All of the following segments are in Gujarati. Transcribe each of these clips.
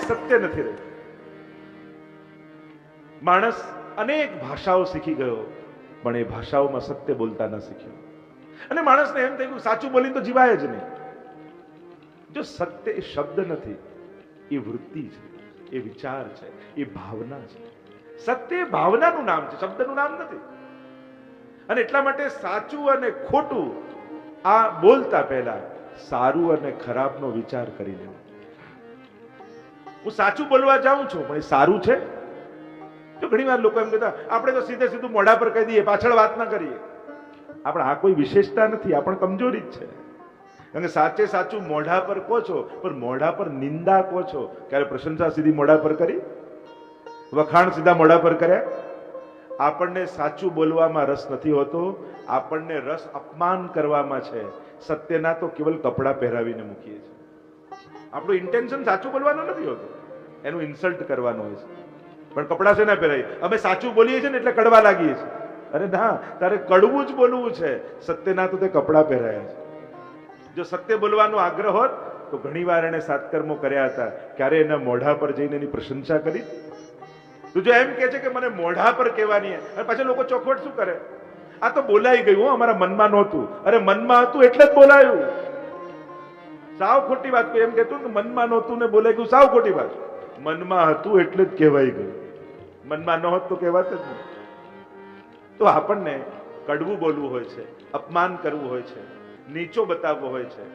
સત્ય નથી રહ્યું. માણસ અનેક ભાષાઓ શીખી ગયો, પણ એ ભાષાઓમાં સત્ય બોલતા ન શીખ્યો. અને માણસને એમ થઈ ગયું સાચું બોલીને તો જીવાય જ નહીં. જો સત્ય એ શબ્દ નથી, એ વૃત્તિ છે, એ વિચાર છે, એ ભાવના છે. સત્ય એ ભાવનાનું નામ છે, શબ્દનું નામ નથી. અને એટલા માટે સાચું અને ખોટું આ બોલતા પહેલા સારું અને ખરાબનો વિચાર કરી લેવો. હું સાચું બોલવા જાઉં છું, પણ એ સારું છે? તો ઘણી વાર લોકો એમ કહેતા આપણે તો સીધે સીધું મોઢા પર કહી દઈએ, પાછળ વાત ના કરીએ. આપણે આ કોઈ વિશેષતા નથી, આપણે કમજોરી જ છે. કારણ કે સાચે સાચું મોઢા પર કહો છો, પણ મોઢા પર નિંદા કહો છો. ક્યારે પ્રશંસા સીધી મોઢા પર કરી? વખાણ સીધા મોઢા પર કર્યા? આપણને સાચું બોલવામાં રસ નથી હોતો, આપણને રસ અપમાન કરવામાં છે. સત્યના તો કેવલ કપડાં પહેરાવીને મૂકીએ છીએ. આપણું ઇન્ટેન્શન સાચું બોલવાનું નથી હોતું, એનું ઇન્સલ્ટ કરવાનું હોય છે. પણ કપડાં છે ના પહેરાય, અમે સાચું બોલીએ છીએ ને એટલે કડવા લાગીએ છીએ. અરે ના, તારે કડવું જ બોલવું છે. સત્યના તો તે કપડાં પહેરાયા છે. જો સત્ય બોલવાનો આગ્રહ હોત તો ઘણી વાર એને સત્કર્મો કર્યા હતા. ક્યારે એના મોઢા પર જઈને એની પ્રશંસા કરી? તું જો એમ કે છે કે મને મોઢા પર કહેવાની, અને પછી લોકો ચોખવટ શું કરે? આ તો બોલાઈ ગયું, અમારા મનમાં નહોતું. અરે મનમાં હતું એટલે જ બોલાયું. સાવ ખોટી વાત. કોઈ એમ કહેતું કે મનમાં નહોતું ને બોલાઈ ગયું, સાવ ખોટી વાત. મનમાં હતું એટલે જ કહેવાઈ ગયું. મનમાં ન હોત તો કહેવાત જ નહીં. તો આપણને કડવું બોલવું હોય છે, અપમાન કરવું હોય છે, નીચો બતાવવો હોય છે.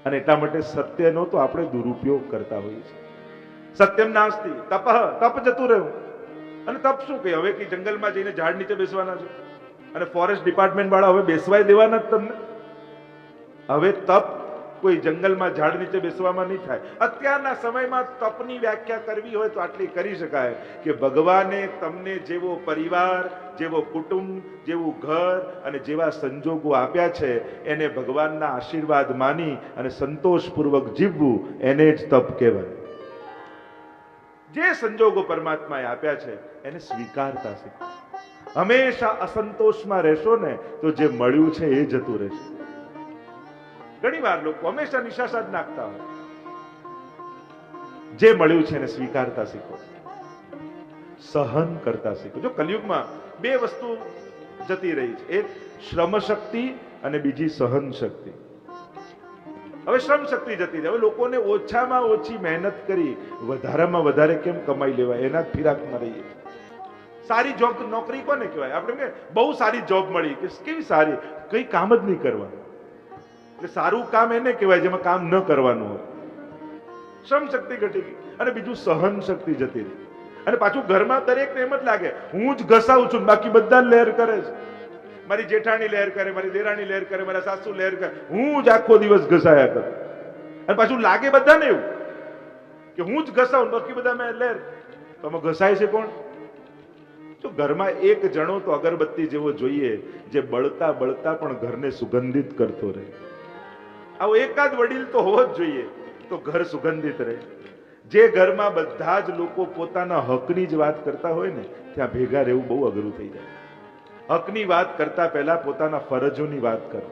અને એટલા માટે સત્યનો તો આપણે દુરુપયોગ કરતા હોઈએ છીએ. સત્યમ નાસ્તિ તપ, તપ જતું રહ્યું. અને તપ શું કહે? હવે કે જંગલમાં જઈને ઝાડ નીચે બેસવાના છે, અને ફોરેસ્ટ ડિપાર્ટમેન્ટ વાળા હવે બેસવાય દેવાના જ તમને. હવે તપ કોઈ જંગલમાં ઝાડ નીચે બેસવામાં નહીં થાય. અત્યારના સમયમાં તપની વ્યાખ્યા કરવી હોય તો આટલી કરી શકાય કે ભગવાને તમને જેવો પરિવાર, જેવો કુટુંબ, જેવું ઘર અને જેવા સંજોગો આપ્યા છે, એને ભગવાનના આશીર્વાદ માની અને સંતોષપૂર્વક જીવવું, એને જ તપ કહેવાય. જે સંજોગો પરમાત્માએ આપ્યા છે એને સ્વીકારતા શીખો. હંમેશા અસંતોષમાં રહેશો ને તો જે મળ્યું છે એ જતું રહેશે. ઘણી વાર લોકો હંમેશા નિશાસા જ નાખતા હોય. જે મળ્યું છે એને સ્વીકારતા શીખો, સહન કરતા શીખો. જો કલયુગમાં બે વસ્તુ જતી રહી છે, એક શ્રમ શક્તિ અને બીજી સહન શક્તિ. હવે શ્રમ શક્તિ જતી રહી. હવે લોકોને ઓછામાં ઓછી મહેનત કરી વધારેમાં વધારે કેમ કમાઈ લેવાય, એના જ ફિરાકમાં રહીએ. સારી જોબ, નોકરી કોને કહેવાય? આપણે કે બહુ સારી જોબ મળી, કે કેવી સારી, કઈ કામ જ નહીં કરવાનું. એટલે સારું કામ એને કહેવાય જેમાં કામ ન કરવાનું હોય. શ્રમ શક્તિ ઘટી ગઈ. અને બીજું સહન શક્તિ જતી રહી. અને પાછું ઘરમાં દરેકને એમ જ લાગે હું જ ઘસાવું છું, બાકી બધા લહેર કરે છે. મારી જેઠાણી લહેર કરે, મારી દેરાણી લહેર કરે, મારા સાસુ લહેર કરે, હું જ આખો દિવસ ઘસાયા કરું. અને પાછું લાગે બધાને એવું કે હું જ ઘસાવું, બાકી બધા મેં લહેર. તો આમાં ઘસાય છે કોણ? તો ઘરમાં એક જણો તો અગરબત્તી જેવો જોઈએ, જે બળતા બળતા પણ ઘરને સુગંધિત કરતો રહે. આવો એકાદ વડીલ તો હોવો જ જોઈએ, તો ઘર સુગંધિત રહે. જે ઘરમાં બધા જ લોકો પોતાના હકની જ વાત કરતા હોય ને, ત્યાં ભેગા રહેવું બહુ અઘરું થઈ જાય. હકની વાત કરતા પહેલા પોતાના ફરજોની વાત કરો.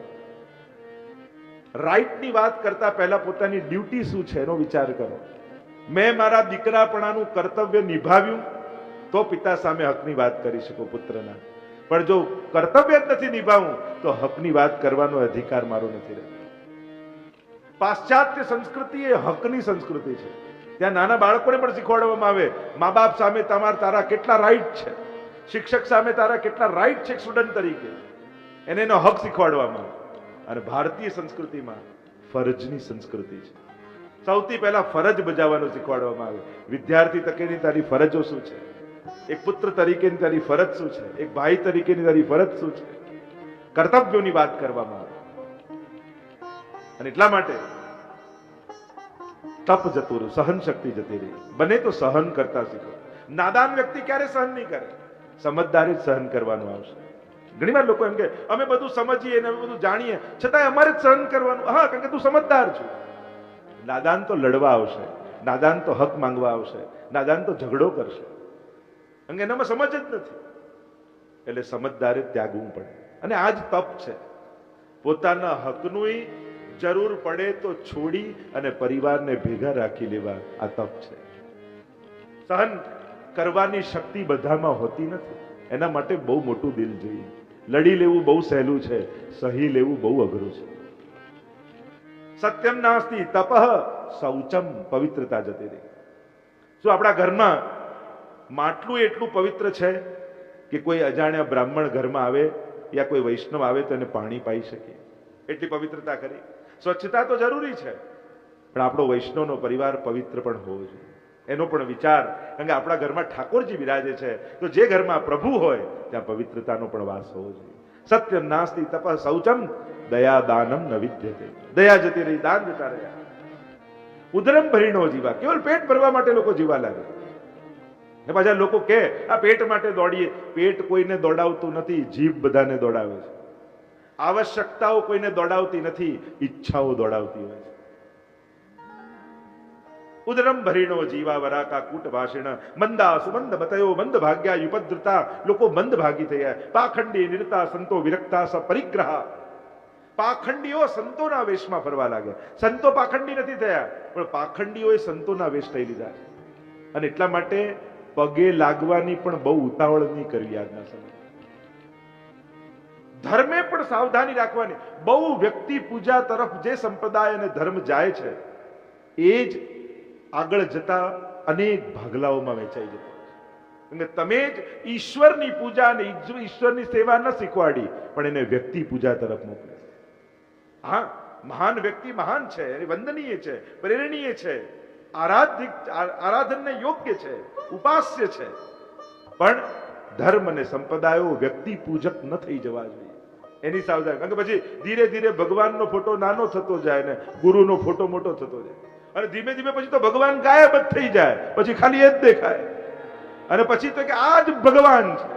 રાઈટની વાત કરતા પહેલા પોતાની ડ્યુટી શું છે એનો વિચાર કરો. મેં મારા દીકરાપણાનું કર્તવ્ય નિભાવ્યું તો પિતા સામે હકની વાત કરી શકો પુત્રના. પણ જો કર્તવ્ય જ નથી નિભાવું તો હકની વાત કરવાનો અધિકાર મારો નથી રહેતો. પાશ્ચાત્ય સંસ્કૃતિ એ હકની સંસ્કૃતિ છે. ત્યાં નાના બાળકોને પણ શીખવાડવામાં આવે મા બાપ સામે તારા કેટલા રાઈટ છે, શિક્ષક સામે તારા કેટલા રાઈટ છે સ્ટુડન્ટ તરીકે, એને એનો હક શીખવાડવામાં આવે. અને ભારતીય સંસ્કૃતિમાં ફરજની સંસ્કૃતિ છે. સૌથી પહેલા ફરજ બજાવવાનું શીખવાડવામાં આવે. વિદ્યાર્થી તકેની તારી ફરજો શું છે, એક પુત્ર તરીકેની તારી ફરજ શું છે, એક ભાઈ તરીકેની તારી ફરજ શું છે, કર્તવ્યોની વાત કરવામાં આવે. અને એટલા માટે તપ જતું રહ્યું, સહન શક્તિ જતી રહી. બને તો સહન કરતા શીખો. નાદાન વ્યક્તિ ક્યારે સહન નહીં કરે, સમજદારી જ સહન કરવાનું આવશે. ઘણી વાર લોકો એમ કે અમે બધું સમજીએ ને અમે બધું જાણીએ, છતાંય અમારે જ સહન કરવાનું. હા, કારણ કે તું સમજદાર છું. નાદાન તો લડવા આવશે, નાદાન તો હક માંગવા આવશે, નાદાન તો ઝઘડો કરશે. કારણ કે એનામાં સમજ જ નથી. એટલે સમજદારે ત્યાગવું પડે. અને આ જ તપ છે. પોતાના હકનું જરૂર પડે તો છોડી અને પરિવારને ભેગા રાખી લેવા આ તપ છે. સહન કરવાની શક્તિ બધામાં હોતી નથી. એના માટે બહુ મોટું દિલ જોઈએ. લડી લેવું બહુ સહેલું છે, સહી લેવું બહુ અઘરું છે. સત્યમ નાસ્તિ તપઃ શૌચમ, પવિત્રતા જતી રહી. શું આપણા ઘરમાં માટલું એટલું પવિત્ર છે કે કોઈ અજાણ્યા બ્રાહ્મણ ઘરમાં આવે યા કોઈ વૈષ્ણવ આવે તો એને પાણી પાઈ શકે? એટલી પવિત્રતા કરી. સ્વચ્છતા તો જરૂરી છે, પણ આપણો વૈષ્ણવનો પરિવાર પવિત્ર પણ હોવો જોઈએ. એનો પણ વિચાર, કારણ કે આપણા ઘરમાં ઠાકોરજી બિરાજે છે, તો જે ઘરમાં પ્રભુ હોય ત્યાં પવિત્રતાનો પણ વાસ હોવો જોઈએ. સત્યમ નાસ્તિ તપઃ શૌચમ દયા દાનમ ન વિદ્યતે. દયા જતી રહી, દાન જતા રહ્યા. ઉદરમ ભરીણો જીવા, કેવલ પેટ ભરવા માટે લોકો જીવા લાગે. ને પાછા લોકો કે આ પેટ માટે દોડીએ. પેટ કોઈને દોડાવતું નથી, જીભ બધાને દોડાવે છે. આવશ્યકતાઓ કોઈને દોડાવતી નથી, ઈચ્છાઓ દોડાવતી હોય છે. ઉદરમ ભરીણો જીવા વરાકા કૂટ ભાષિણ મંદા સુમંદ બતયો મંદ ભાગ્યા યુપદ્રતા. લોકો મંદ ભાગી થયા. પાખંડી નિરતા સંતો વિરક્તા સ પરિગ્રહ. પાખંડીઓ સંતોના વેશમાં ફરવા લાગ્યા. સંતો પાખંડી નથી થયા, પણ પાખંડીઓએ સંતોના વેશ થઈ લીધા છે. અને એટલા માટે પગે લાગવાની પણ બહુ ઉતાવળ નહીં કરવી આજના સમયે. ધર્મે પણ સાવધાની રાખવાની. બહુ વ્યક્તિ પૂજા તરફ જે સંપ્રદાય અને ધર્મ જાય છે, એ જ આગળ જતા અનેક ભાગલાઓમાં વેચાઈ જતો. અને તમે જ ઈશ્વરની પૂજા અને ઈશ્વરની સેવા ન શીખવાડી, પણ એને વ્યક્તિ પૂજા તરફ મોકલે. હા, મહાન વ્યક્તિ મહાન છે, વંદનીય છે, પ્રેરણીય છે, આરાધનને યોગ્ય છે, ઉપાસ્ય છે, પણ ધર્મ અને સંપ્રદાયો વ્યક્તિ પૂજક ન થઈ જવા જોઈએ. એની સાવધાની. કારણ કે પછી ધીરે ધીરે ભગવાનનો ફોટો નાનો થતો જાય ને ગુરુનો ફોટો મોટો થતો જાય, અને ધીમે ધીમે પછી તો ભગવાન ગાયબ જ થઈ જાય. પછી ખાલી એ જ દેખાય, અને પછી તો કે આ જ ભગવાન છે.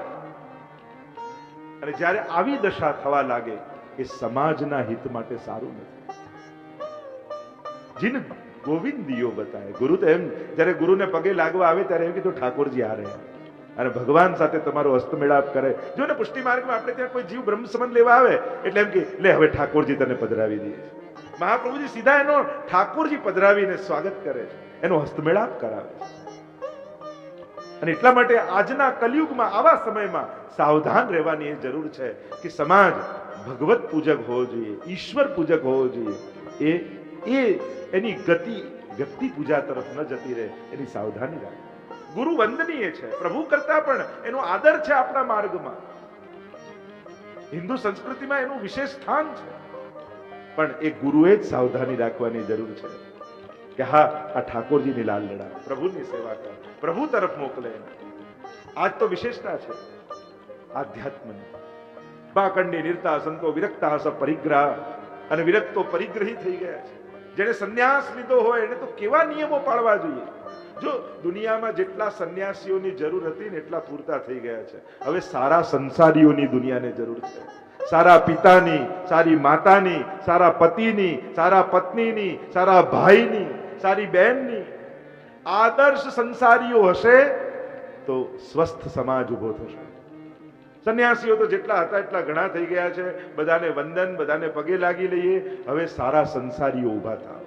અને જ્યારે આવી દશા થવા લાગે એ સમાજના હિત માટે સારું નથી. જીન ગોવિંદીઓ બતાવે. ગુરુ તો એમ, જ્યારે ગુરુને પગે લાગવા આવે ત્યારે એમ કીધું ઠાકોરજી આ રહ્યા, અને ભગવાન સાથે તમારો હસ્તમેળાપ કરે. જો ને પુષ્ટિ માર્ગમાં આપણે ત્યાં કોઈ જીવ બ્રહ્મ સંબંધ લેવા આવે એટલે એમ કે લે હવે ઠાકોરજી તને પધરાવી દઈએ. મહાપ્રભુજી સીધા એનો ઠાકોરજી પધરાવીને સ્વાગત કરે છે, એનો હસ્તમેળાપ કરાવે છે. અને એટલા માટે આજના કલિયુગમાં આવા સમયમાં સાવધાન રહેવાની એ જરૂર છે કે સમાજ ભગવત પૂજક હોવો જોઈએ, ઈશ્વર પૂજક હોવો જોઈએ. એની ગતિ વ્યક્તિ પૂજા તરફ ન જતી રહે, એની સાવધાની રાખે. ગુરુ વંદનીય છે, પ્રભુ કરતા પણ એનો આદર છે આપણા માર્ગમાં. હિન્દુ સંસ્કૃતિમાં એનું વિશેષ સ્થાન છે, પણ એ ગુરુએ જ સાવધાની રાખવાની જરૂર છે કે હા, આ ઠાકોરજીની લાલ લડા, પ્રભુની સેવા કરે, પ્રભુ તરફ મોકલે. આજ તો વિશેષતા છે આધ્યાત્મની. પાખંડી નિરતા સંતો વિરક્તા સ પરિગ્રહ. અને વિરક્તો પરિગ્રહી થઈ ગયા છે. જેને સંન્યાસ લીધો હોય એને તો કેવા નિયમો પાળવા જોઈએ. જો દુનિયામાં જેટલા સંન્યાસીઓની જરૂર હતી ને એટલા પૂરતા થઈ ગયા છે. હવે સારા સંસારીઓની દુનિયાને જરૂર છે. સારા પિતાની, સારી માતાની, સારા પતિની, સારા પત્નીની, સારા ભાઈની, સારી બહેનની. આદર્શ સંસારીઓ હશે તો સ્વસ્થ સમાજ ઉભો થશે. સંન્યાસીઓ તો જેટલા હતા એટલા ઘણા થઈ ગયા છે. બધાને વંદન, બધાને પગે લાગી લઈએ. હવે સારા સંસારીઓ ઉભા થાવ.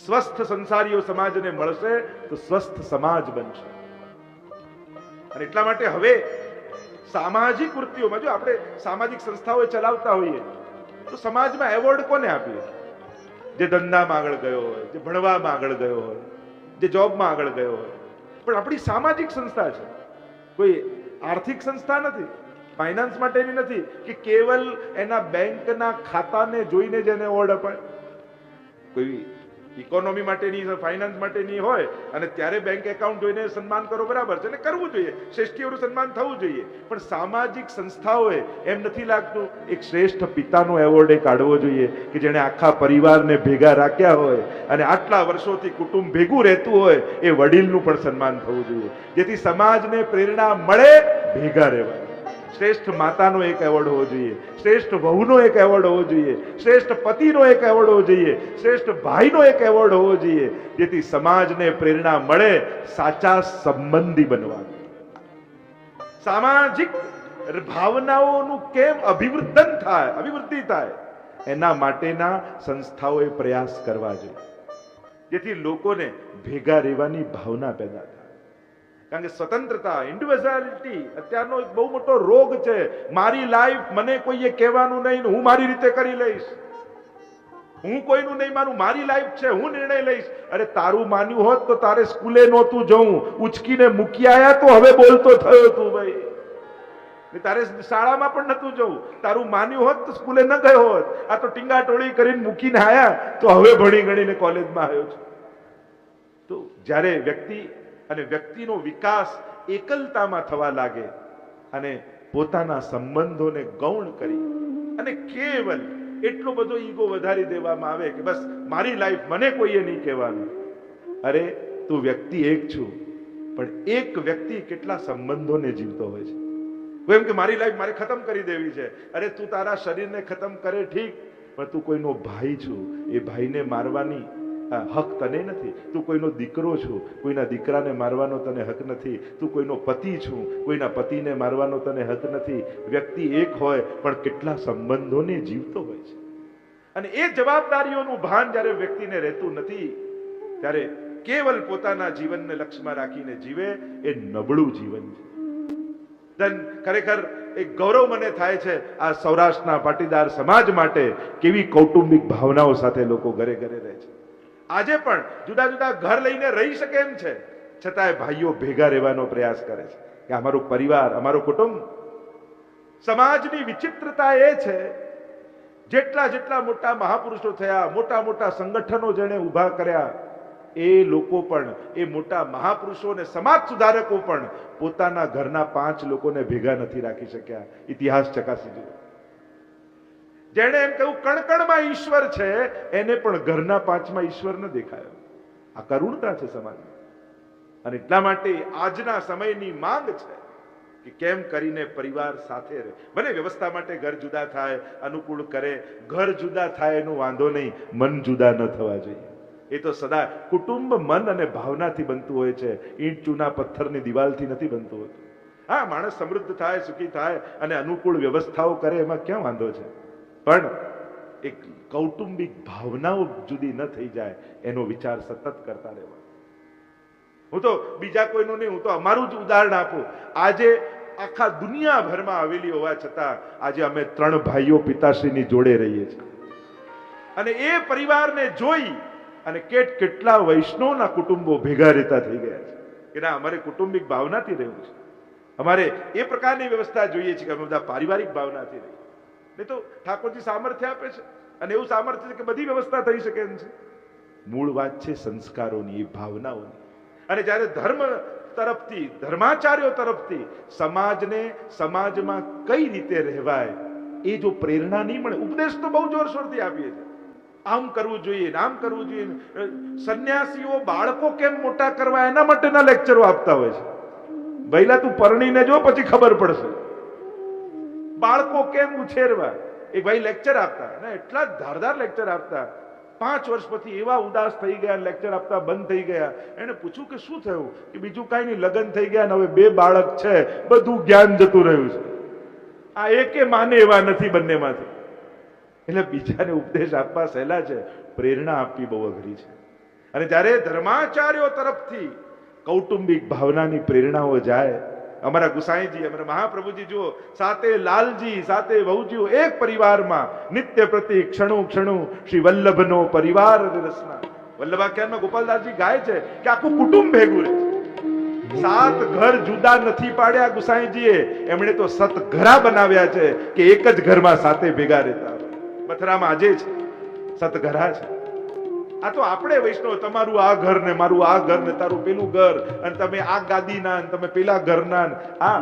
સ્વસ્થ સંસારીઓ સમાજને મળશે તો સ્વસ્થ સમાજ બનશે. અને એટલા માટે હવે સામાજિક વૃત્તિઓમાં, જો આપણે સામાજિક સંસ્થાઓ ચલાવતા હોઈએ તો સમાજમાં એવોર્ડ કોને આપીએ? જે ધંધામાં આગળ ગયો હોય, જે ભણવામાં આગળ ગયો હોય, જે જોબમાં આગળ ગયો હોય. પણ આપણી સામાજિક સંસ્થા છે, કોઈ આર્થિક સંસ્થા નથી, ફાઇનાન્સ માટેની નથી કે કેવલ એના બેંકના ખાતાને જોઈને જ એને એવોર્ડ અપાય. કોઈ ઇકોનોમી માટેની, ફાઇનાન્સ માટેની હોય અને ત્યારે બેંક એકાઉન્ટ જોઈને સન્માન કરો, બરાબર છે, અને કરવું જોઈએ, શ્રેષ્ઠીઓનું સન્માન થવું જોઈએ. પણ સામાજિક સંસ્થાઓએ એમ નથી લાગતું એક શ્રેષ્ઠ પિતાનો એવોર્ડ એ કાઢવો જોઈએ કે જેણે આખા પરિવારને ભેગા રાખ્યા હોય અને આટલા વર્ષોથી કુટુંબ ભેગું રહેતું હોય, એ વડીલનું પણ સન્માન થવું જોઈએ, જેથી સમાજને પ્રેરણા મળે ભેગા રહેવા. શ્રેષ્ઠ માતાનો એક એવોર્ડ હોવો જોઈએ, શ્રેષ્ઠ વહુનો એક એવોર્ડ હોવો જોઈએ, શ્રેષ્ઠ પતિનો એક એવોર્ડ હોવો જોઈએ, શ્રેષ્ઠ ભાઈનો એક એવોર્ડ હોવો જોઈએ, જેથી સમાજને પ્રેરણા મળે સાચા સંબંધી બનવાનું. સામાજિક ભાવનાઓનું કેમ અભિવૃદ્ધિ થાય એના માટેના સંસ્થાઓએ પ્રયાસ કરવા જોઈએ, જેથી લોકોને ભેગા રહેવાની ભાવના પેદા થાય. કારણ કે સ્વતંત્રતા, ઇન્ડિવિડ્યુઆલિટી અત્યારનો એક બહુ મોટો રોગ છે. મારી લાઈફ મને કોઈએ કહેવાનું નહીં, હું મારી રીતે કરી લઈશ, હું કોઈનું નહીં માનું, મારી લાઈફ છે, હું નિર્ણય લઈશ. અરે તારું માન્યું હોત તો તારે સ્કૂલે નહોતું જવું, ઉચકીને મૂકી આયા તો હવે બોલતો થયો તું ભાઈ. તારે શાળામાં પણ નતું જવું, તારું માન્યું હોત તો સ્કૂલે ન ગયો હોત. આ તો ટીંગા ટોળી કરીને મૂકીને આયા તો હવે ભણી ગણીને કોલેજમાં આવ્યો છે. તો જ્યારે વ્યક્તિ અને વ્યક્તિનો વિકાસ એકલતામાં થવા લાગે અને પોતાના સંબંધોને ગૌણ કરી અને કેવલ એટલો બધો ઈગો વધારી દેવામાં આવે કે બસ મારી લાઈફ મને કોઈએ નહીં કહેવાનું. અરે તું વ્યક્તિ એક છું, પણ એક વ્યક્તિ કેટલા સંબંધોને જીવતો હોય છે. કોઈ એમ કે મારી લાઈફ મારે ખતમ કરી દેવી છે. અરે તું તારા શરીરને ખતમ કરે ઠીક, પણ તું કોઈનો ભાઈ છું, એ ભાઈને મારવાની હક તને નથી. તું કોઈનો દીકરો છું, કોઈના દીકરાને મારવાનો તને હક નથી. તું કોઈનો પતિ છું, કોઈના પતિને મારવાનો તને હક નથી. વ્યક્તિ એક હોય પણ કેટલા સંબંધોને જીવતો હોય છે. અને એ જવાબદારીઓનું ભાન જ્યારે વ્યક્તિને રહેતું નથી ત્યારે કેવલ પોતાના જીવનને લક્ષ્યમાં રાખીને જીવે એ નબળું જીવન છે. ખરેખર એક ગૌરવ મને થાય છે આ સૌરાષ્ટ્રના પાટીદાર સમાજ માટે કેવી કૌટુંબિક ભાવનાઓ સાથે લોકો ઘરે ઘરે રહે છે. આજે પણ જુદા જુદા ઘર લઈને રહી શકે એમ છે, છતાંય ભાઈઓ ભેગા રહેવાનો પ્રયાસ કરે છે કે અમારો પરિવાર, અમારો કુટુંબ. સમાજની વિચિત્રતા એ છે, જેટલા જેટલા મોટા મહાપુરુષો થયા, મોટા મોટા સંગઠનો જેણે ઉભા કર્યા, એ લોકો પણ, એ મોટા મહાપુરુષો અને સમાજ સુધારકો પણ પોતાના ઘરના 5 લોકોને ભેગા નથી રાખી શક્યા. ઇતિહાસ ચકાસી જુઓ. જેણે એમ કહ્યું કણકણમાં ઈશ્વર છે, એને પણ ઘરના 5માં ઈશ્વર ન દેખાયો. આ કરુણતા છે સમાજમાં. અને એટલા માટે આજના સમયની માંગ છે કે કેમ કરીને પરિવાર સાથે રહે. ભલે વ્યવસ્થા માટે ઘર જુદા થાય, અનુકૂળ કરે, ઘર જુદા થાય એનો વાંધો નહીં, મન જુદા ન થવા જોઈએ. એ તો સદા કુટુંબ મન અને ભાવનાથી બનતું હોય છે, ઈંટ ચૂના પથ્થરની દિવાલથી નથી બનતું હોતું. હા, માણસ સમૃદ્ધ થાય, સુખી થાય અને અનુકૂળ વ્યવસ્થાઓ કરે, એમાં ક્યાં વાંધો છે, પણ એક કૌટુંબિક ભાવનાઓ જુદી ન થઈ જાય એનો વિચાર સતત કરતા રહેવા. હું તો બીજા કોઈનું નહીં, હું તો અમારું જ ઉદાહરણ આપું. આજે આખા દુનિયાભરમાં આવેલી હોવા છતાં આજે અમે 3 ભાઈઓ પિતાશ્રીની જોડે રહીએ છીએ. અને એ પરિવારને જોઈ અને કેટલા વૈષ્ણવના કુટુંબો ભેગા રહેતા થઈ ગયા છે કે ના, અમારે કુટુંબિક ભાવનાથી રહેવું છે, અમારે એ પ્રકારની વ્યવસ્થા જોઈએ છે કે અમે બધા પારિવારિક ભાવનાથી રહીએ. નહીં તો ઠાકોરજી સામર્થ્ય આપે છે અને એવું સામર્થ્ય છે કે બધી વ્યવસ્થા થઈ શકે એમ છે. મૂળ વાત છે સંસ્કારોની, એ ભાવનાઓની. અને જ્યારે ધર્મ તરફથી, ધર્માચાર્યો તરફથી સમાજને, સમાજમાં કઈ રીતે રહેવાય એ જો પ્રેરણા નહીં મળે, ઉપદેશ તો બહુ જોરશોરથી આપીએ છીએ, આમ કરવું જોઈએ, આમ કરવું જોઈએ. સંન્યાસીઓ બાળકો કેમ મોટા કરવા એના માટેના લેક્ચરો આપતા હોય છે. પહેલા તું પરણીને જો, પછી ખબર પડશે. બાળકો કેમ ઉછેરવા, એક ભાઈ લેક્ચર આપતા ને, એટલા ધારદાર લેક્ચર આપતા. 5 વર્ષ પછી એવા ઉદાસ થઈ ગયા, લેક્ચર આપતા બંધ થઈ ગયા. એને પૂછ્યું કે શું થયું, કે બીજું કઈ નહીં, લગ્ન થઈ ગયા ને હવે 2 બાળક છે, બધું જ્ઞાન જતું રહ્યું છે. આ એકે માને એવા નથી બંનેમાંથી. એટલે બીજાને ઉપદેશ આપવા સહેલા છે, પ્રેરણા આપવી બહુ અઘરી છે. અને જ્યારે ધર્માચાર્યો તરફથી કૌટુંબિક ભાવનાની પ્રેરણાઓ જાય, અમારા ગુસાઈજી, અમારા મહાપ્રભુજી જુઓ, સાથે લાલજી, સાથે વહુજીઓ, એક પરિવારમાં નિત્ય પ્રતિ ક્ષણો ક્ષણો શ્રી વલ્લભનો પરિવાર રસના. વલ્લભાખ્યાનમાં ગોપાલદાસજી ગાય છે કે આખું કુટુંબ ભેગું રહે છે. 7 ઘર જુદા નથી પાડ્યા ગુસાઈજીએ, એમણે તો 7 ઘરા બનાવ્યા છે કે એક જ ઘરમાં સાથે ભેગા રહેતા. મથરામાં આજે છે 7 ઘરા છે. આ તો આપણે વૈષ્ણવ, તમારું આ ઘર ને મારું આ ઘર ને તારું પેલું ઘર, અને તમે આ ગાદીના ને તમે પેલા ઘરના. આ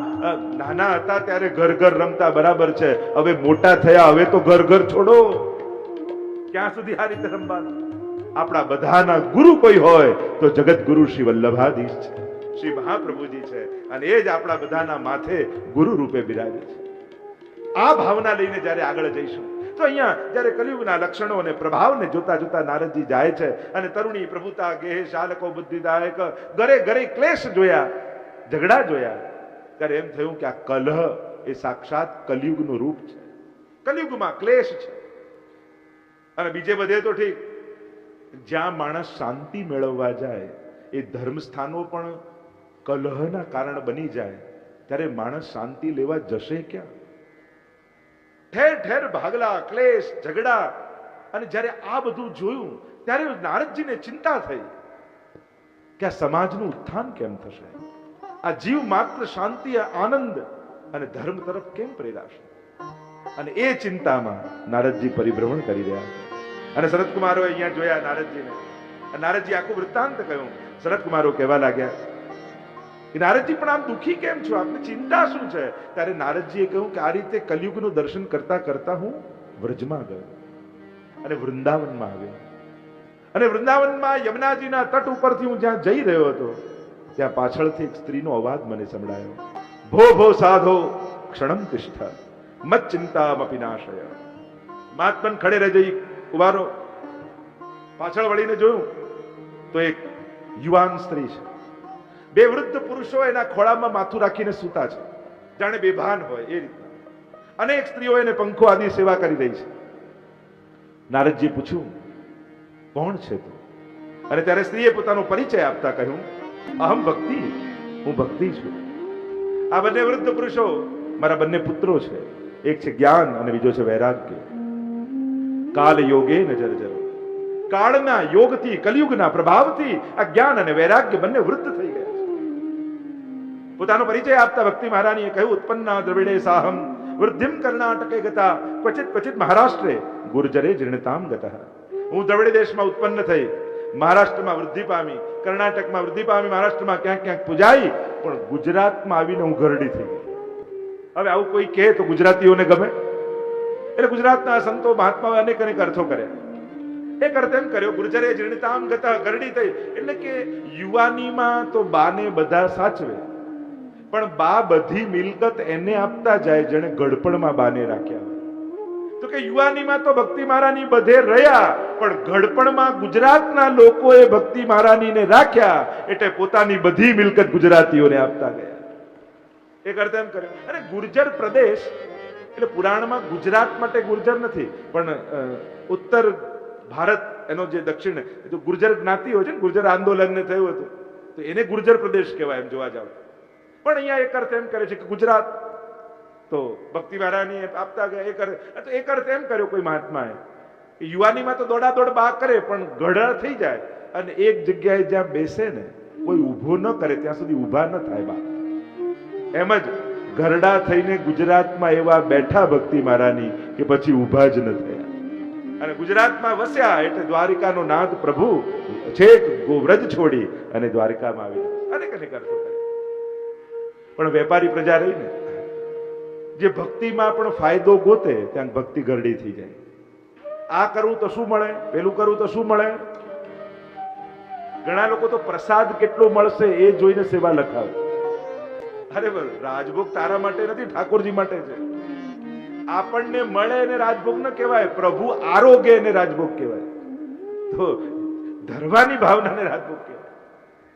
નાના હતા ત્યારે ઘર ઘર રમતા, બરાબર છે. હવે મોટા થયા, હવે તો ઘર ઘર છોડો. ક્યાં સુધી આ રીતે રમવાનું? આપણા બધાના ગુરુ કોઈ હોય તો જગત ગુરુ શ્રી વલ્લભાધીશ છે, શ્રી મહાપ્રભુજી છે, અને એ જ આપણા બધાના માથે ગુરુ રૂપે બિરાજે છે. આ ભાવના લઈને જ્યારે આગળ જઈશું તો અહીંયા જ્યારે કલિયુગના લક્ષણો અને પ્રભાવને જોતા જોતા નારદજી જાય છે અને તરુણી પ્રભુતા, ગેહ, શાલકો, બુદ્ધિદાયક, ઘરે ઘરે ક્લેશ જોયા, ઝઘડા જોયા, ત્યારે એમ થયું કે આ કલહ એ સાક્ષાત કલિયુગનું રૂપ છે. કલિયુગમાં ક્લેશ છે. અને બીજે બધે તો ઠીક, જ્યાં માણસ શાંતિ મેળવવા જાય એ ધર્મ સ્થાનો પણ કલહના કારણ બની જાય ત્યારે માણસ શાંતિ લેવા જશે ક્યાં? ઠેર ઠેર ભાગલા, ક્લેશ, ઝઘડા. અને જ્યારે આ બધું જોયું ત્યારે નારદજીને ચિંતા થઈ કે આ સમાજનું ઉત્થાન કેમ થશે? આ જીવ માત્ર શાંતિ, આનંદ અને ધર્મ તરફ કેમ પ્રેરાશે? અને એ ચિંતામાં નારદજી પરિભ્રમણ કરી રહ્યા છે. અને સનતકુમારો અહીંયા જોયા નારદજીને. નારદજી આખું વૃત્તાંત કહ્યું. સનતકુમારો કહેવા લાગ્યા કે નારદજી પણ આમ દુઃખી કેમ છો? આપને ચિંતા શું છે? ત્યારે નારદજીએ કહ્યું કે આ રીતે કલયુગનું દર્શન કરતા કરતા હું વ્રજમાં ગયો અને વૃંદાવનમાં આવ્યો. અને વૃંદાવનમાં યમુનાજીના તટ ઉપરથી હું જ્યાં જઈ રહ્યો હતો ત્યાં પાછળથી એક સ્ત્રીનો અવાજ મને સંભળાયો. ભો ભો સાધો ક્ષણમ તિષ્ઠ મત ચિંતામપી નાશય. મહાત્મન ખડે રહેજે, ઉભારો. પાછળ વળીને જોયું તો એક યુવાન સ્ત્રી છે. બે વૃદ્ધ પુરુષો એના ખોળામાં માથું રાખીને સૂતા છે, જાણે બેભાન હોય એ રીતના. અનેક સ્ત્રીઓ એને પંખો આદિ સેવા કરી રહી છે. નારદજી પૂછ્યું, કોણ છે તું? અને ત્યારે સ્ત્રીએ પોતાનો પરિચય આપતા કહ્યું, અહમ ભક્તિ, હું ભક્તિ છું. આ બંને વૃદ્ધ પુરુષો મારા બંને પુત્રો છે. એક છે જ્ઞાન અને બીજો છે વૈરાગ્ય. કાલ યોગે નજર જરો. કાળના યોગથી, કલયુગના પ્રભાવથી આ જ્ઞાન અને વૈરાગ્ય બંને વૃદ્ધ થઈ ગયા છે. પોતાનો પરિચય આપતા ભક્તિ મહારાણીએ કહ્યું, ઉત્પન્ના દ્રવિડે સાહમ વૃદ્ધિમ કર્ણાટકે ગતા ક્વચિત ક્વચિત મહારાષ્ટ્રે ગુર્જરે જીર્ણતામ ગતઃ. હું દ્રવિડ દેશમાં ઉત્પન્ન થઈ, મહારાષ્ટ્રમાં વૃદ્ધિ પામી, કર્ણાટકમાં વૃદ્ધિ પામી, મહારાષ્ટ્રમાં ક્યાંક ક્યાંક પૂજાઈ, પણ ગુજરાતમાં આવીને હું ઘરડી થઈ ગઈ. હવે આવું કોઈ કહે તો ગુજરાતીઓને ગમે? એટલે ગુજરાતના સંતો મહાત્માઓ અનેક અનેક અર્થો કર્યા. એક અર્થ એમ કર્યો, ગુર્જરે જીર્ણતામ ગતઃ, ઘરડી થઈ. એટલે કે યુવાનીમાં તો બાને બધા સાચવે, પણ બા બધી મિલકત એને આપતા જાય જેને ગડપણમાં બાને રાખ્યા હોય. તો કે યુવાનીમાં તો ભક્તિ મહારાની બધે રહ્યા, પણ ગડપણમાં ગુજરાતના લોકોએ ભક્તિ મહારાનીને રાખ્યા, એટલે પોતાની બધી મિલકત ગુજરાતીઓને આપતા ગયા. એક અર્થ એમ કર્યો. અને ગુર્જર પ્રદેશ એટલે પુરાણમાં ગુજરાત માટે ગુર્જર નથી, પણ ઉત્તર ભારત, એનો જે દક્ષિણ ગુર્જર જ્ઞાતિ હોય છે ને, ગુર્જર આંદોલન ને થયું હતું તો એને ગુર્જર પ્રદેશ કહેવાય એમ જોવા જાવ. પણ અહીંયા એક અર્થ એમ કરે છે કે ગુજરાત તો ભક્તિ મહારાની આપતા ગયા. એક અર્થ એમ કર્યો કોઈ મહાત્માએ, યુવાનીમાં તો દોડાદોડ બા કરે, પણ ગઢા થઈ જાય અને એક જગ્યાએ જ્યાં બેસે ને કોઈ ઊભો ન કરે ત્યાં સુધી ઊભા ન થાય બા. એમ જ ગરડા થઈને ગુજરાતમાં એવા બેઠા ભક્તિ મહારાની કે પછી ઊભા જ ન થયા. અને ગુજરાતમાં વસ્યા એટલે દ્વારિકાનો નાથ પ્રભુ છેક ગોવ્રજ છોડી અને દ્વારિકામાં આવી અનેક અનેક અર્થો કરે. પણ વેપારી પ્રજા રહીને જે ભક્તિમાં પણ ફાયદો ગોતે ત્યાં ભક્તિ ગરડી થઈ જાય. આ કરવું તો શું મળે, પેલું કરવું તો શું મળે. ઘણા લોકો તો પ્રસાદ કેટલો મળશે એ જોઈને સેવા લખાવે. અરે રાજભોગ તારા માટે નથી, ઠાકોરજી માટે છે. આપણને મળે એને રાજભોગ ન કહેવાય, પ્રભુ આરોગ્ય એને રાજભોગ કહેવાય. તો ધરવાની ભાવનાને રાજભોગ કહેવાય.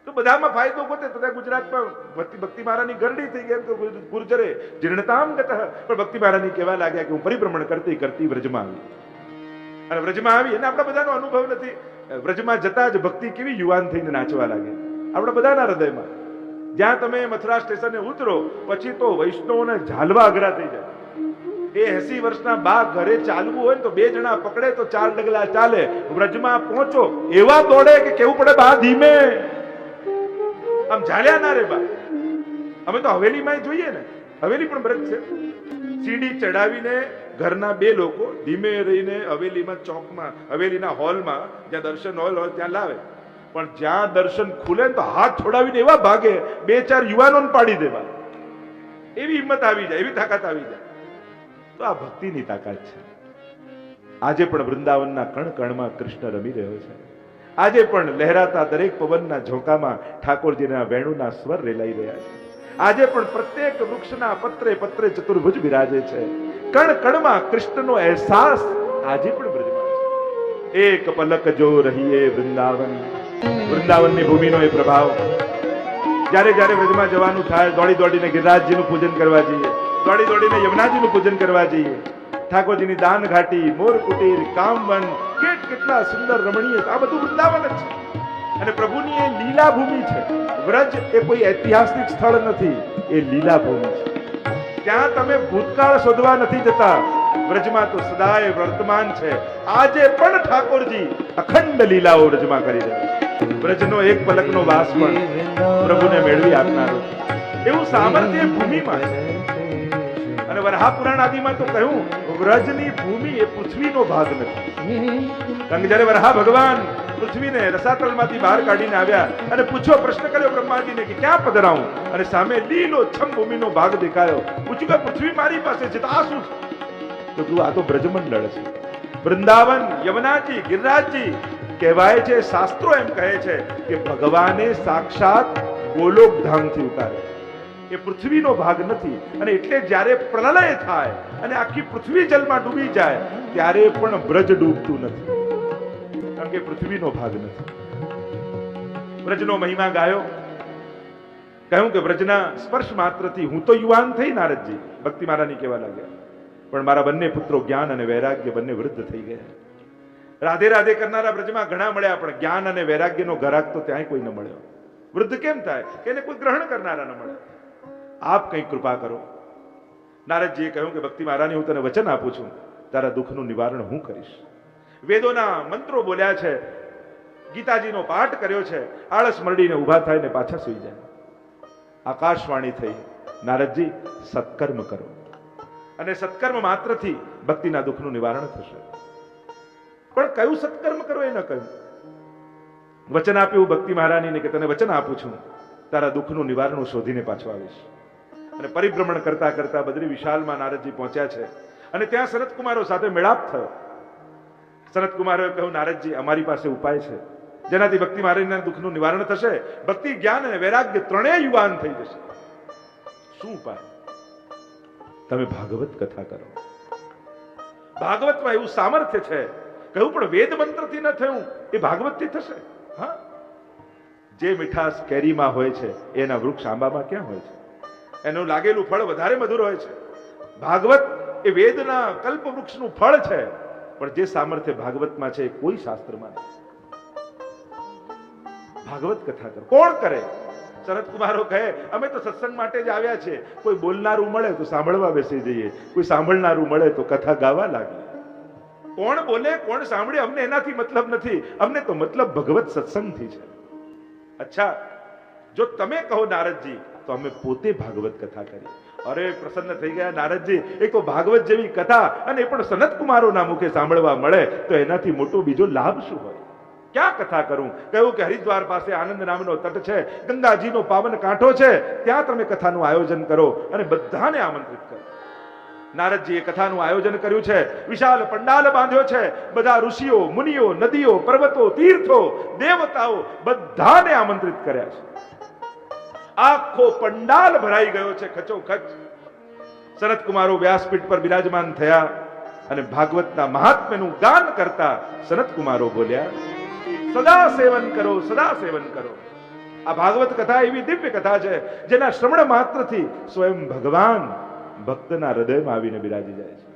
તો બધામાં ફાયદો ગોતે તો ત્યાં ગુજરાતમાં ભક્તિ મહારાની ગરડી થઈ ગઈ. એમ તો ગુર્જરે જીર્ણતામ ગતઃ. પણ ભક્તિ મહારાની કહેવા લાગ્યા કે હું પરિભ્રમણ કરતી કરતી વ્રજમાં આવી. અને વ્રજમાં આવી અને આપણા બધાનો અનુભવ નથી, વ્રજમાં જતા જ ભક્તિ કેવી યુવાન થઈને નાચવા લાગે આપણા બધાના હૃદયમાં. જ્યાં તમે મથુરા સ્ટેશને ઉતરો પછી તો વૈષ્ણવોને ઝાલવા અઘરા થઈ જાય. એ 80 વર્ષના બા ઘરે ચાલવું હોય ને તો 2 જણા પકડે તો 4 ડગલા ચાલે. વ્રજમાં પહોંચો એવા દોડે કે કેવું પડે બા ધીમે, આમ ઝાલ્યા ના રે બા. અમે તો હવેલીમાં જોઈએ ને, હવેલી પણ વ્રજ છે. સીડી ચડાવીને ઘરના 2 લોકો ધીમે રહીને હવેલીમાં ચોકમાં, હવેલીના હોલમાં જ્યાં દર્શન હોલ હોય ત્યાં લાવે. પણ જ્યાં દર્શન ખુલે તો હાથ છોડાવીને એવા ભાગે 2-4 યુવાનોને પાડી દેવા. એવી હિંમત આવી જાય, એવી તાકાત આવી જાય. તો આ ભક્તિની તાકાત છે. આજે પણ વૃંદાવનના કણ કણમાં કૃષ્ણ રમી રહ્યો છે. આજે પણ લહેરાતા દરેક પવનના ઝોકામાં ઠાકોરજીના વેણુના સ્વર રેલાઈ રહ્યા છે. આજે પણ પ્રત્યેક વૃક્ષના પત્રે પત્રે ચતુર્ભુજ બિરાજે છે. કણ કણમાં કૃષ્ણનો અહેસાસ આજે પણ બ્રજમાં છે. એક પલક જો રહીએ વૃંદાવન, વૃંદાવનની ભૂમિનો એ પ્રભાવ. જ્યારે જ્યારે બ્રજમાં જવાનું થાય દોડી દોડીને ગિરિરાજજીનું પૂજન કરવા જઈએ, દોડી દોડીને યમુનાજીનું પૂજન કરવા જઈએ. ઠાકોરજીની દાન ઘાટી, મોર કુટીર, કામવન, કેટલા સુંદર રમણીય, આ બધું વૃંદાવન જ છે. અને પ્રભુની એ લીલા ભૂમિ છે. વ્રજ એ કોઈ ઐતિહાસિક સ્થળ નથી, એ લીલા ભૂમિ છે. ત્યાં તમે ભૂતકાળ શોધવા નથી જતા. વ્રજમાં તો સદાય વર્તમાન છે. આજે પણ ઠાકોરજી અખંડ લીલાઓ વ્રજમાં કરી રહ્યા છે. વ્રજનો એક પલકનો વાસ પણ પ્રભુને મેળવી આપનારો એવું સામર્થ્ય ભૂમિમાં છે. અને વરાહ પુરાણ આદિમાં તો કહ્યું વ્રજની ભૂમિ એ પૃથ્વીનો ભાગ નથી. કારણ કે જયારે વરાહ ભગવાન પૃથ્વીને રસાતળમાંથી બહાર કાઢીને આવ્યા અને પૂછો પ્રશ્ન કર્યો બ્રહ્માજીને કે ક્યાં પધરાવું, અને સામે લીલો છમ ભૂમિનો ભાગ દેખાયો. પૂછ્યું કે પૃથ્વી મારી પાસે છે તો આ શું છે? તો તું આ તો બ્રજમંડળ છે. વૃંદાવન, યમુનાજી, ગિરિરાજજી કહેવાય છે. શાસ્ત્રો એમ કહે છે કે ભગવાને સાક્ષાત ગોલોક ધામથી ઉતારે. એ પૃથ્વીનો ભાગ નથી. અને એટલે જ્યારે પ્રલય થાય અને આખી પૃથ્વી જલમાં ડૂબી જાય ત્યારે પણ બ્રજ ડૂબતું નથી, કારણ કે પૃથ્વીનો ભાગ નથી. બ્રજનો મહિમા ગાયો. કહ્યું કે બ્રજના સ્પર્શ માત્રથી હું તો યુવાન થઈ નારદજી, ભક્તિ મહારાની કહેવા લાગ્યા, પણ મારા બંને પુત્રો જ્ઞાન અને વૈરાગ્ય બંને વૃદ્ધ થઈ ગયા. રાધે રાધે કરનારા બ્રજમાં ઘણા મળ્યા, પણ જ્ઞાન અને વૈરાગ્યનો ઘરાક તો ત્યાંય કોઈ ન મળ્યો. વૃદ્ધ કેમ થાય કે એને કોઈ ગ્રહણ કરનારા ન મળે. આપ કંઈક કૃપા કરો. નારદજીએ કહ્યું કે ભક્તિ મહારાની હું તને વચન આપું છું, તારા દુઃખનું નિવારણ હું કરીશ. વેદોના મંત્રો બોલ્યા છે, ગીતાજીનો પાઠ કર્યો છે, આળસ મરડીને ઊભા થાય ને પાછા સુઈ જાય. આકાશવાણી થઈ, નારદજી સત્કર્મ કરો, અને સત્કર્મ માત્રથી ભક્તિના દુઃખનું નિવારણ થશે. પણ કયું સત્કર્મ કરો એ ન કહ્યું. વચન આપ્યું ભક્તિ મહારાનીને કે તને વચન આપું છું, તારા દુઃખનું નિવારણ હું શોધીને પાછો આવીશ. અને પરિભ્રમણ કરતા કરતા બદ્રી વિશાલમાં નારદજી પહોંચ્યા છે. અને ત્યાં સનતકુમારો સાથે મેળાપ થયો. સનતકુમારોએ કહ્યું, નારદજી અમારી પાસે ઉપાય છે જેનાથી ભક્તિ મહારાનીના દુઃખનું નિવારણ થશે. ભક્તિ, જ્ઞાન અને વૈરાગ્ય ત્રણેય યુવાન થઈ જશે. શું ઉપાય? તમે ભાગવત કથા કરો. ભાગવતમાં એવું સામર્થ્ય છે. કહ્યું પણ વેદ મંત્રથી ન થયું, એ ભાગવતથી થશે. હા, જે મીઠાશ કેરીમાં હોય છે એના વૃક્ષ આંબામાં ક્યાં હોય છે? એનું લાગેલું ફળ વધારે મધુર હોય છે. ભાગવત એ વેદના કલ્પ વૃક્ષનું ફળ છે, પણ જે સામર્થ્ય ભાગવતમાં છે એ કોઈ શાસ્ત્રમાં નથી. ભાગવત કથા કરો. કોણ કરે? સનતકુમારો કહે અમે તો સત્સંગ માટે જ આવ્યા છે. કોઈ બોલનારું મળે તો સાંભળવા બેસી જઈએ, કોઈ સાંભળનારું મળે તો કથા ગાવા લાગીએ. કોણ બોલે કોણ સાંભળે અમને એનાથી મતલબ નથી. અમને તો મતલબ ભગવત સત્સંગથી છે. અચ્છા, જો તમે કહો નારદજી તો અમે પોતે ભાગવત કથા કરી. અરે પ્રસન્ન થઈ ગયા નારદજી. એક તો ભાગવત જેવી કથા અને એ પણ સનતકુમારોના મુખે સાંભળવા મળે તો એનાથી મોટો બીજો લાભ શું હોય? ક્યાં કથા કરું? કહ્યું કે હરિદ્વાર પાસે આનંદ નામનો તટ છે, ગંગાજીનો પાવન કાંઠો છે, ત્યાં તમે કથાનું આયોજન કરો અને બધાને આમંત્રિત કરો. નારદજીએ કથાનું આયોજન કર્યું છે. વિશાળ પંડાલ બાંધ્યો છે. બધા ઋષિઓ, મુનિઓ, નદીઓ, પર્વતો, તીર્થો, દેવતાઓ બધાને આમંત્રિત કર્યા છે. આખો પંડાલ ભરાઈ ગયો છે ખચોખચ. સનતકુમારો વ્યાસપીઠ પર બિરાજમાન થયા અને ભાગવતના મહાત્મ્યનું ગાન કરતા સનતકુમારો બોલ્યા, સદા સેવન કરો, સદા સેવન કરો. આ ભાગવત કથા એવી દિવ્ય કથા છે જેના શ્રવણ માત્રથી સ્વયં ભગવાન ભક્તના હૃદયમાં આવીને બિરાજી જાય છે.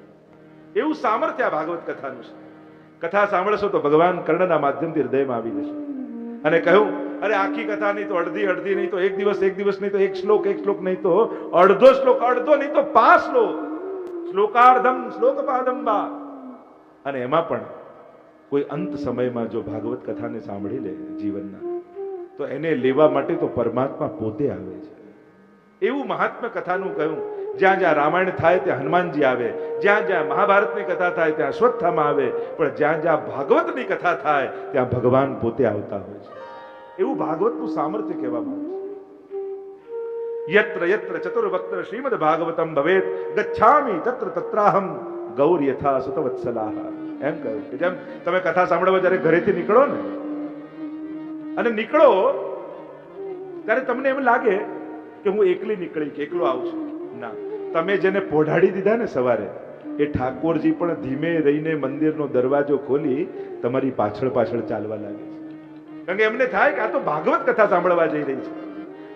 એવું સામર્થ્ય આ ભાગવત કથાનું છે. કથા સાંભળશો તો ભગવાન કર્ણના માધ્યમથી હૃદયમાં આવી જશે. અને કહ્યું, અરે આખી કથા નહીં તો અડધી નહીં તો એક દિવસ નહીં તો એક શ્લોક નહીં તો અડધો શ્લોક, અડધો નહીં તો 5 શ્લોક, શ્લોકાર્ધમ શ્લોકપાદંબા. અને એમાં પણ કોઈ અંત સમયમાં જો ભાગવત કથાને સાંભળી લે જીવનના, તો એને લેવા માટે તો પરમાત્મા પોતે આવે છે. એવું મહાત્મ્ય કથાનું કહ્યું. જ્યાં જ્યાં રામાયણ થાય ત્યાં હનુમાનજી આવે, જ્યાં જ્યાં મહાભારતની કથા થાય ત્યાં અશ્વત્થામા આવે, પણ જ્યાં જ્યાં ભાગવતની કથા થાય ત્યાં ભગવાન પોતે આવતા હોય છે. એવું ભાગવતનું સામર્થ્ય કહેવામાં આવે છે. યત્ર યત્ર ચતુર્વક્ત્ર શ્રીમદ ભાગવતમ ભવેત ગચ્છામિ તત્ર તત્રાહમ ગૌર યથા સુતવત્સલાહ. એમ કહ્યું કે જેમ તમે કથા સાંભળવા જ્યારે ઘરેથી નીકળો ને, અને નીકળો ત્યારે તમને એમ લાગે કે હું એકલી નીકળી કે એકલો આવું છું. ના, તમે જેને પોઢાડી દીધા ને સવારે, એ ઠાકોરજી પણ ધીમે રહીને મંદિરનો દરવાજો ખોલી તમારી પાછળ પાછળ ચાલવા લાગે છે. કારણ કે એમને થાય કે આ તો ભાગવત કથા સાંભળવા જઈ રહી છે.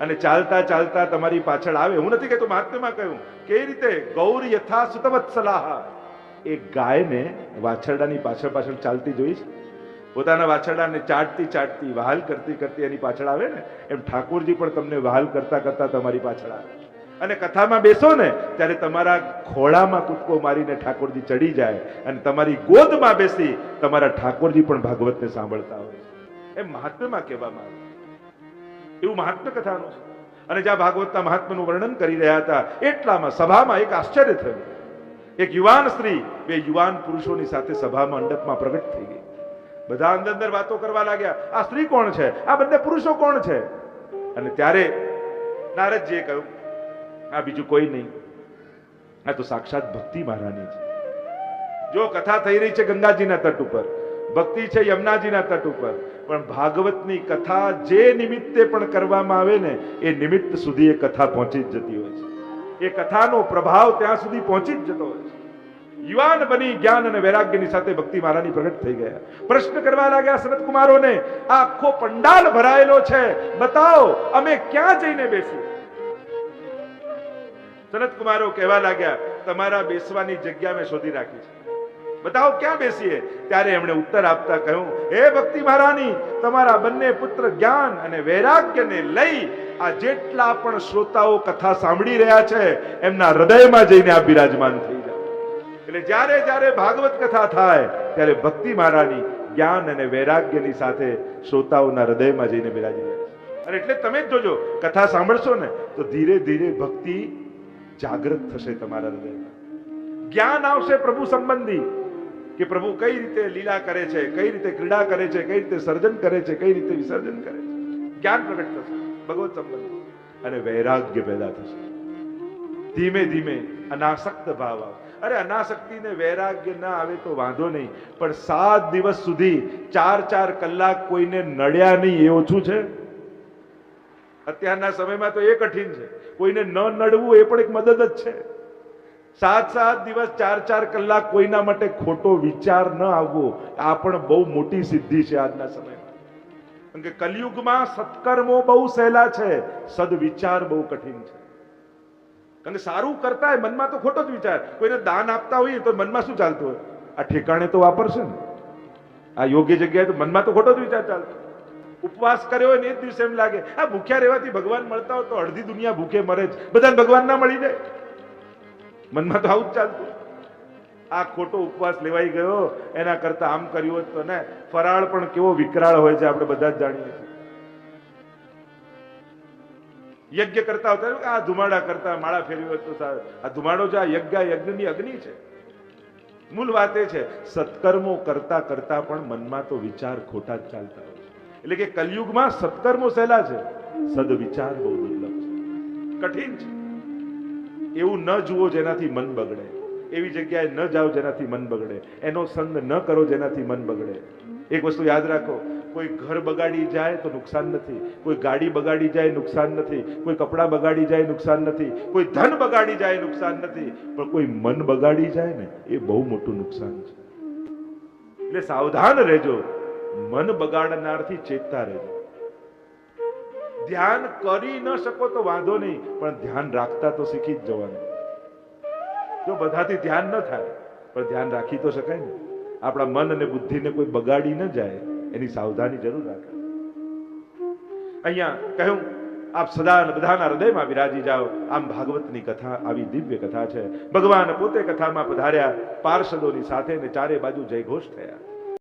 અને ચાલતા ચાલતા તમારી પાછળ આવે. હું નથી કહેતો, મહાત્મ્યમાં કહ્યું કેવી રીતે ગૌર યથા સુતવત્સલાહ. એ ગાયને વાછરડાની પાછળ પાછળ ચાલતી જોઈ છે. પોતાના વાછરડાને ચાટતી ચાટતી વહાલ કરતી કરતી એની પાછળ આવે ને, એમ ઠાકોરજી પણ તમને વહાલ કરતા કરતા તમારી પાછળ આવે. અને કથામાં બેસો ને ત્યારે તમારા ખોળામાં કૂદકો મારીને ઠાકોરજી ચડી જાય અને તમારી ગોદમાં બેસી તમારા ઠાકોરજી પણ ભાગવતને સાંભળતા હોય છે. એમ મહાત્મ્યમાં કહેવામાં આવે, એવું મહાત્મ્ય કથાનું છે. અને જ્યાં ભાગવતના મહાત્મ્યનું વર્ણન કરી રહ્યા હતા એટલામાં સભામાં એક આશ્ચર્ય થયું. એક યુવાન સ્ત્રી બે યુવાન પુરુષોની સાથે સભામાં મંડપમાં પ્રગટ થઈ ગઈ. બધા અંદર અંદર વાતો કરવા લાગ્યા, આ સ્ત્રી કોણ છે, આ બંને પુરુષો કોણ છે? અને ત્યારે નારદજીએ કહ્યું, આ બીજું કોઈ નહીં, આ તો સાક્ષાત ભક્તિ મહારાની છે. જો કથા થઈ રહી છે ગંગાજીના તટ ઉપર, ભક્તિ છે યમુનાજીના તટ ઉપર, પણ ભાગવતની કથા જે નિમિત્તે પણ કરવામાં આવે ને એ નિમિત્ત સુધી એ કથા પહોંચી જ જતી હોય છે. એ કથાનો પ્રભાવ ત્યાં સુધી પહોંચી જ જતો હોય છે. યુવાન બની જ્ઞાન અને વૈરાગ્યની સાથે ભક્તિ મહારાની પ્રગટ થઈ ગયા. પ્રશ્ન કરવા લાગ્યા સનત કુમારોને, આ આખો પંડાલ ભરાયેલો છે, બતાવો અમે ક્યાં જઈને બેસીએ? સનત કુમારો કહેવા લાગ્યા, તમારા બેસવાની જગ્યા મેં શોધી રાખી છે, બતાવો ક્યાં બેસીએ? ત્યારે એમણે ઉત્તર આપતા કહ્યું, હે ભક્તિ મહારાની, તમારા બંને પુત્ર જ્ઞાન અને વૈરાગ્યને લઈ આ જેટલા પણ શ્રોતાઓ કથા સાંભળી રહ્યા છે એમના હૃદયમાં જઈને આપ બિરાજમાન થઈ જાઓ. એટલે જ્યારે જ્યારે ભાગવત કથા થાય ત્યારે ભક્તિ મહારાની જ્ઞાન અને વૈરાગ્યની સાથે શ્રોતાઓના હૃદયમાં જઈને બિરાજી જાય છે. અને એટલે તમે જ જોજો, કથા સાંભળશો ને તો ધીરે ધીરે ભક્તિ જાગૃત થશે તમારા હૃદયમાં. જ્ઞાન આવશે પ્રભુ સંબંધી, કે પ્રભુ કઈ રીતે લીલા કરે છે, કઈ રીતે ક્રીડા કરે છે, કઈ રીતે સર્જન કરે છે, કઈ રીતે વિસર્જન કરે છે. જ્ઞાન પ્રગટ થશે ભગવત સંબંધી, અને વૈરાગ્ય પેદા થશે. ધીમે ધીમે અનાસક્ત ભાવ આવે. અરે અનાસક્તિ ને વૈરાગ્ય ના આવે તો વાંધો નહીં, પણ 7 દિવસ સુધી 4-4 કલાક કોઈને નડ્યા નહીં એ ઓછું છે? અત્યારના સમયમાં તો એ કઠિન છે. કોઈને ન નડવું એ પણ એક મદદ જ છે. 7-7 દિવસ 4-4 કલાક કોઈના માટે ખોટો વિચાર ન આવવો, આ પણ બહુ મોટી સિદ્ધિ છે આજના સમયમાં. કારણ કે કલયુગમાં સત્કર્મો બહુ સહેલા છે, સદવિચાર બહુ કઠિન છે. કારણ કે સારું કરતા હોય મનમાં તો ખોટો જ વિચાર. કોઈને દાન આપતા હોઈએ તો મનમાં શું ચાલતું હોય? આ ઠેકાણે તો વાપરશે ને, આ યોગ્ય જગ્યાએ તો મનમાં તો ખોટો જ વિચાર ચાલતો. ઉપવાસ કર્યો હોય ને એ જ દિવસે એમ લાગે આ ભૂખ્યા રહેવાથી ભગવાન મળતા હોય તો અડધી દુનિયા ભૂખે મરે જ, બધાને ભગવાન ના મળી જાય. મનમાં તો આવું જ ચાલતું. આ ખોટો ઉપવાસ લેવાઈ ગયો, એના કરતા આમ કર્યું હોત તો ને. ફરાળ પણ કેવો વિકરાળ હોય છે, આપણે બધા જ જાણીએ છીએ. યજ્ઞ કરતા હતા આ ધુમાડા કરતા માળા ફેરવી હોય તો સારું. આ ધુમાડો જે આ યજ્ઞની અગ્નિ છે. મૂળ વાત એ છે, સત્કર્મો કરતા કરતા પણ મનમાં તો વિચાર ખોટા જ ચાલતા હોય છે. એટલે કે કલયુગમાં સત્કર્મો સહેલા છે, સદવિચાર બહુ દુર્લભ છે, કઠિન છે. એવું ન જુઓ જેનાથી મન બગડે, એવી જગ્યાએ ન જાઓ જેનાથી મન બગડે, એનો સંગ ન કરો જેનાથી મન બગડે. એક વસ્તુ યાદ રાખો, કોઈ ઘર બગાડી જાય તો નુકસાન નથી, કોઈ ગાડી બગાડી જાય નુકસાન નથી, કોઈ કપડા બગાડી જાય નુકસાન નથી, કોઈ ધન બગાડી જાય નુકસાન નથી, પણ કોઈ મન બગાડી જાય ને એ બહુ મોટું નુકસાન છે. એટલે સાવધાન રહેજો, મન બગાડનારથી ચેતતા રહેજો. ધ્યાન કરી ન શકો તો વાંધો નહીં, પણ ધ્યાન રાખતા તો શીખી જ જવાનું. જો બધાથી ધ્યાન ન થાય પણ ધ્યાન રાખી તો શકાય ને. આપણા મન અને બુદ્ધિને કોઈ બગાડી ન જાય એની સાવધાની જરૂર રાખે. અહીંયા કહ્યું, આપ સદા બધાના હૃદયમાં બિરાજી જાઓ. આમ ભાગવતની કથા આવી દિવ્ય કથા છે. ભગવાન પોતે કથામાં પધાર્યા, પાર્ષદોની સાથે ને ચારે બાજુ જયઘોષ થયા.